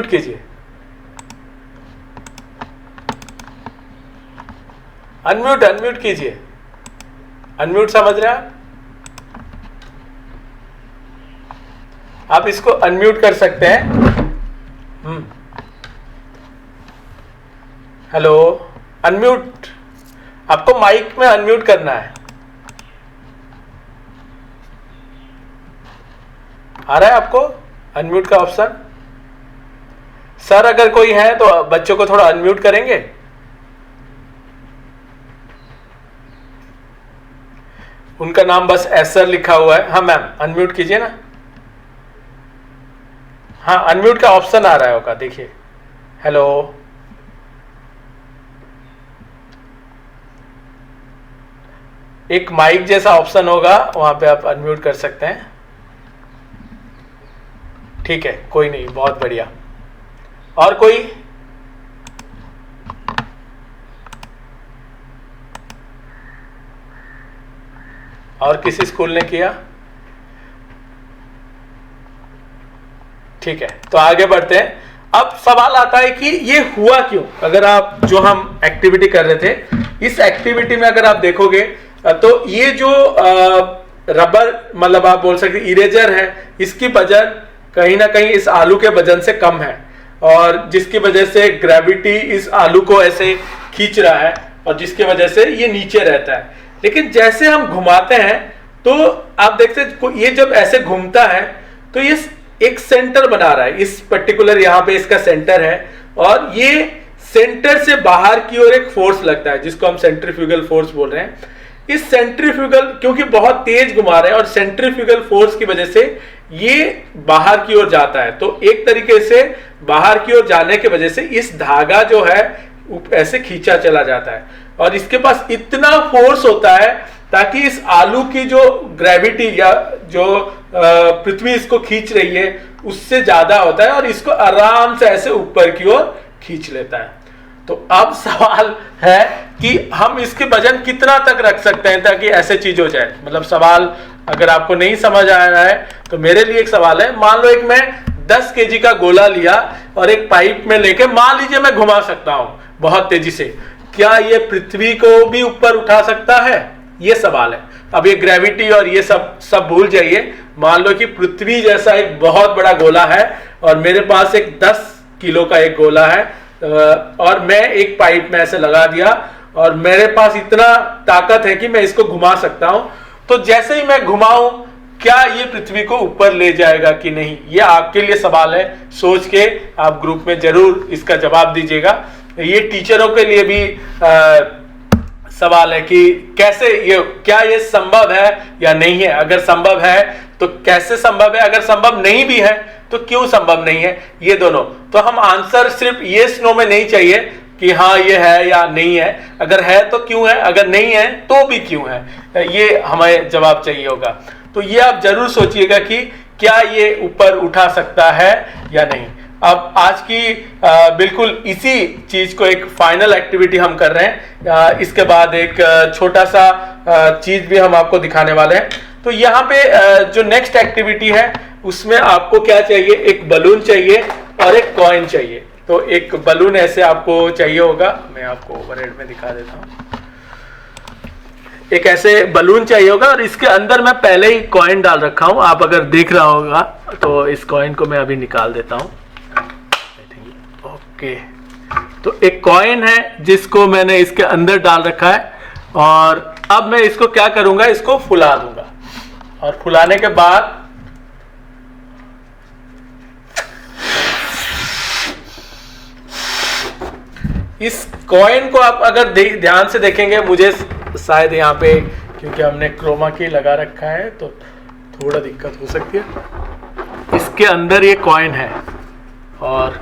[SPEAKER 1] कीजिए, अनम्यूट कीजिए। अनम्यूट समझ रहे हैं आप इसको अनम्यूट कर सकते हैं। हेलो, अनम्यूट, आपको माइक में अनम्यूट करना है। आ रहा है आपको अनम्यूट का ऑप्शन? सर अगर कोई है तो बच्चों को थोड़ा अनम्यूट करेंगे। उनका नाम बस एसर लिखा हुआ है। हाँ मैम, अनम्यूट कीजिए ना। हाँ, अनम्यूट का ऑप्शन आ रहा है होगा, देखिए। हेलो, एक माइक जैसा ऑप्शन होगा, वहां पे आप अनम्यूट कर सकते हैं। ठीक है, कोई नहीं, बहुत बढ़िया। और कोई? और किसी स्कूल ने किया? ठीक है, तो आगे बढ़ते हैं। अब सवाल आता है कि ये हुआ क्यों। अगर आप जो हम एक्टिविटी कर रहे थे, इस एक्टिविटी में अगर आप देखोगे तो ये जो रबर, मतलब आप बोल सकते इरेजर है, इसकी वजन कहीं ना कहीं इस आलू के वजन से कम है, और जिसकी वजह से ग्रेविटी इस आलू को ऐसे खींच रहा है, और जिसकी वजह से ये नीचे रहता है। लेकिन जैसे हम घुमाते हैं तो आप देखते हैं ये जब ऐसे घूमता है तो ये एक सेंटर बना रहा है। इस पर्टिकुलर यहाँ पे इसका सेंटर है, और ये सेंटर से बाहर की ओर एक फोर्स लगता है, जिसको हम सेंट्रीफ्यूगल फोर्स बोल रहे हैं। इस सेंट्रीफ्यूगल, क्योंकि बहुत तेज घुमा रहे हैं और सेंट्रीफ्यूगल फोर्स की वजह से ये बाहर की ओर जाता है, तो एक तरीके से बाहर की ओर जाने की वजह से इस धागा जो है ऐसे खींचा चला जाता है, और इसके पास इतना फोर्स होता है ताकि इस आलू की जो ग्रेविटी या जो पृथ्वी इसको खींच रही है उससे ज्यादा होता है, और इसको आराम से ऐसे ऊपर की ओर खींच लेता है। तो अब सवाल है कि हम इसके वजन कितना तक रख सकते हैं ताकि ऐसे चीज हो जाए। मतलब सवाल अगर आपको नहीं समझ आ रहा है तो मेरे लिए एक सवाल है। मान लो एक मैं 10 केजी का गोला लिया और एक पाइप में लेके, मान लीजिए मैं घुमा सकता हूं बहुत तेजी से, क्या ये पृथ्वी को भी ऊपर उठा सकता है? ये सवाल है। अब ये ग्रेविटी और ये सब भूल जाइए। मान लो कि पृथ्वी जैसा एक बहुत बड़ा गोला है और मेरे पास एक 10 किलो का एक गोला है, और मैं एक पाइप में ऐसे लगा दिया, और मेरे पास इतना ताकत है कि मैं इसको घुमा सकता हूं। तो जैसे ही मैं घुमाऊं, क्या ये पृथ्वी को ऊपर ले जाएगा कि नहीं? ये आपके लिए सवाल है, सोच के आप ग्रुप में जरूर इसका जवाब दीजिएगा। ये टीचरों के लिए भी सवाल है कि कैसे क्या ये संभव है या नहीं है। अगर संभव है तो कैसे संभव है, अगर संभव नहीं भी है तो क्यों संभव नहीं है, ये दोनों। तो हम आंसर सिर्फ येस नो में नहीं चाहिए कि हाँ ये है या नहीं है, अगर है तो क्यों है, अगर नहीं है तो भी क्यों है, ये हमें जवाब चाहिए होगा। तो ये आप जरूर सोचिएगा कि क्या ये ऊपर उठा सकता है या नहीं। अब आज की बिल्कुल इसी चीज को एक फाइनल एक्टिविटी हम कर रहे हैं। इसके बाद एक छोटा सा चीज भी हम आपको दिखाने वाले हैं। तो यहाँ पे जो नेक्स्ट एक्टिविटी है उसमें आपको क्या चाहिए, एक बलून चाहिए और एक कॉइन चाहिए। तो एक बलून ऐसे आपको चाहिए होगा, मैं आपको ओवरहेड में दिखा देता हूँ। एक ऐसे बलून चाहिए होगा और इसके अंदर मैं पहले ही कॉइन डाल रखा हूं, आप अगर देख रहा होगा तो इस कॉइन को मैं अभी निकाल देता हूं। ओके, तो एक कॉइन है जिसको मैंने इसके अंदर डाल रखा है और अब मैं इसको क्या करूंगा, इसको फुला दूंगा और फुलाने के बाद इस कॉइन को आप अगर ध्यान से देखेंगे, मुझे शायद यहाँ पे क्योंकि हमने क्रोमा की लगा रखा है तो थोड़ा दिक्कत हो सकती है। इसके अंदर ये कॉइन है और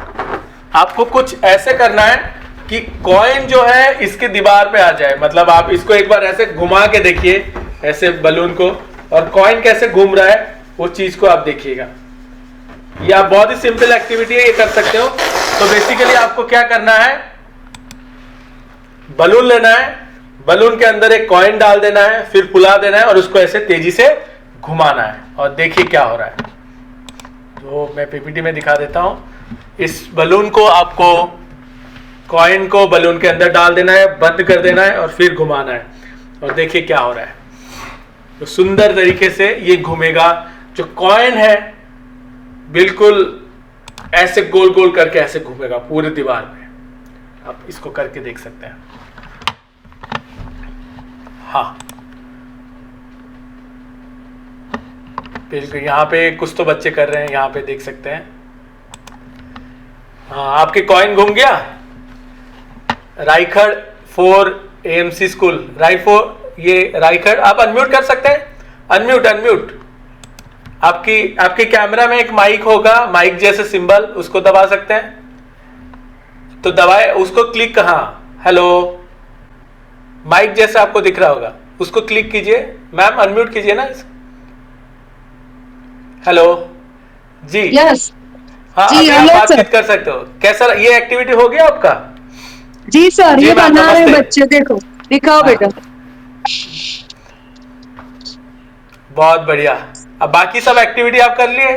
[SPEAKER 1] आपको कुछ ऐसे करना है कि कॉइन जो है इसकी दीवार पे आ जाए, मतलब आप इसको एक बार ऐसे घुमा के देखिए ऐसे बलून को, और कॉइन कैसे घूम रहा है वो चीज को आप देखिएगा। ये आप बहुत ही सिंपल एक्टिविटी है, ये कर सकते हो। तो बेसिकली आपको क्या करना है, बलून लेना है, बलून के अंदर एक कॉइन डाल देना है, फिर फुला देना है और उसको ऐसे तेजी से घुमाना है और देखिए क्या हो रहा है। तो मैं पीपीटी में दिखा देता हूं। इस बलून को आपको कॉइन को बलून के अंदर डाल देना है, बंद कर देना है और फिर घुमाना है और देखिए क्या हो रहा है। तो सुंदर तरीके से ये घूमेगा। जो कॉइन है बिल्कुल ऐसे गोल गोल करके ऐसे घूमेगा पूरी दीवार में। आप इसको करके देख सकते हैं। हाँ, बिल्कुल यहाँ पे कुछ तो बच्चे कर रहे हैं, यहाँ पे देख सकते हैं। हाँ, आपके कॉइन घूम गया। रायखड़ 4 AMC स्कूल, ये रायखड़। आप अनम्यूट कर सकते हैं, अनम्यूट। आपकी कैमरा में एक माइक होगा, माइक जैसे सिंबल, उसको दबा सकते हैं। तो दबाए, उसको क्लिक, हाँ हेलो, माइक जैसे आपको दिख रहा होगा, उसको क्लिक कीजिए। मैम अनम्यूट कीजिए ना। हेलो जी।
[SPEAKER 3] यस
[SPEAKER 1] हाँ,
[SPEAKER 3] जी,
[SPEAKER 1] आप
[SPEAKER 3] हेलो
[SPEAKER 1] बातचीत
[SPEAKER 3] सर।
[SPEAKER 1] कर सकते हो। कैसा ये एक्टिविटी हो गया आपका?
[SPEAKER 3] जी सर,
[SPEAKER 1] जी
[SPEAKER 3] ये
[SPEAKER 1] मैम,
[SPEAKER 3] बना रहे
[SPEAKER 1] नमस्ते।
[SPEAKER 3] बच्चे, देखो दिखाओ
[SPEAKER 1] हाँ।
[SPEAKER 3] बेटा।
[SPEAKER 1] बहुत बढ़िया। अब बाकी सब एक्टिविटी आप कर लिए,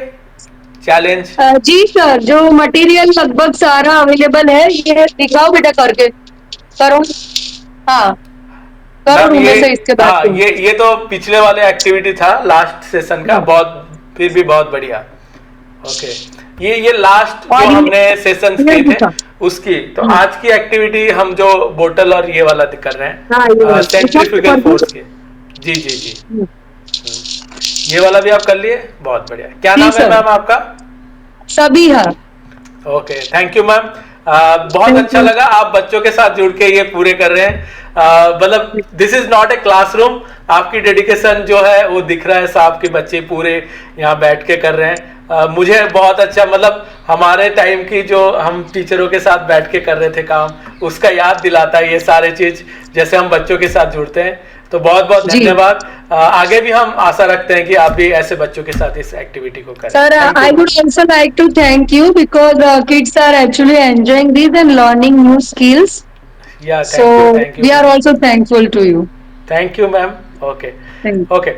[SPEAKER 1] चैलेंज?
[SPEAKER 3] जी सर, जो मटेरियल लगभग सारा अवेलेबल है, ये दिखाओ बेटा करके। करो, हाँ करो
[SPEAKER 1] मैम
[SPEAKER 3] में से इसके बाद
[SPEAKER 1] हाँ,
[SPEAKER 3] तुम।
[SPEAKER 1] ये तो पिछले वाले एक्टिविटी था लास्ट सेशन का, बहुत फिर भी बहुत बढ़िया। ओके, ये लास्ट
[SPEAKER 3] और
[SPEAKER 1] जो
[SPEAKER 3] ये-
[SPEAKER 1] हमने सेशंस
[SPEAKER 3] ये
[SPEAKER 1] किए थे
[SPEAKER 3] दिखा।
[SPEAKER 1] उसकी। तो आज की एक्टिविटी हम जो बोतल और ये वाला कर रहे
[SPEAKER 3] हाँ, ये
[SPEAKER 1] हैं,
[SPEAKER 3] वाला।
[SPEAKER 1] सेंट्रीफ्यूगल
[SPEAKER 3] इसका
[SPEAKER 1] फोर्स के। जी। ये वाला भी आप कर लिए, बहुत बढ़िया। क्या
[SPEAKER 3] जी
[SPEAKER 1] नाम है
[SPEAKER 3] सर।
[SPEAKER 1] मैम आपका?
[SPEAKER 3] सभी है।
[SPEAKER 1] Okay, thank you ma'am. बहुत
[SPEAKER 3] Thank
[SPEAKER 1] अच्छा
[SPEAKER 3] you.
[SPEAKER 1] लगा आप बच्चों के साथ जुड़ के ये पूरे कर रहे हैं। मतलब this is not a classroom, आपकी डेडिकेशन जो है वो दिख रहा है साहब के बच्चे पूरे यहाँ बैठ के कर रहे हैं। मुझे बहुत अच्छा, मतलब हमारे टाइम की जो हम टीचरों के साथ बैठ के कर रहे थे काम, उसका याद दिलाता है ये सारे चीज, जैसे हम बच्चों के साथ जुड़ते हैं। तो बहुत बहुत
[SPEAKER 3] जी।
[SPEAKER 1] धन्यवाद। आगे भी हम आशा रखते हैं कि आप भी ऐसे बच्चों के साथ इस एक्टिविटी को करें।
[SPEAKER 3] Sir,
[SPEAKER 1] Thank you.
[SPEAKER 3] I would also like to thank you because kids are actually enjoying this and learning new skills.
[SPEAKER 1] Yeah,
[SPEAKER 3] So
[SPEAKER 1] thank you,
[SPEAKER 3] we are
[SPEAKER 1] ma'am.
[SPEAKER 3] also thankful to you.
[SPEAKER 1] Thank you ma'am. Okay
[SPEAKER 3] Thank you.
[SPEAKER 1] Okay,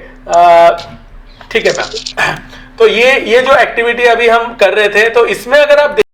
[SPEAKER 1] ठीक है ma'am. तो ये जो activity अभी हम कर रहे थे, तो इसमें अगर आप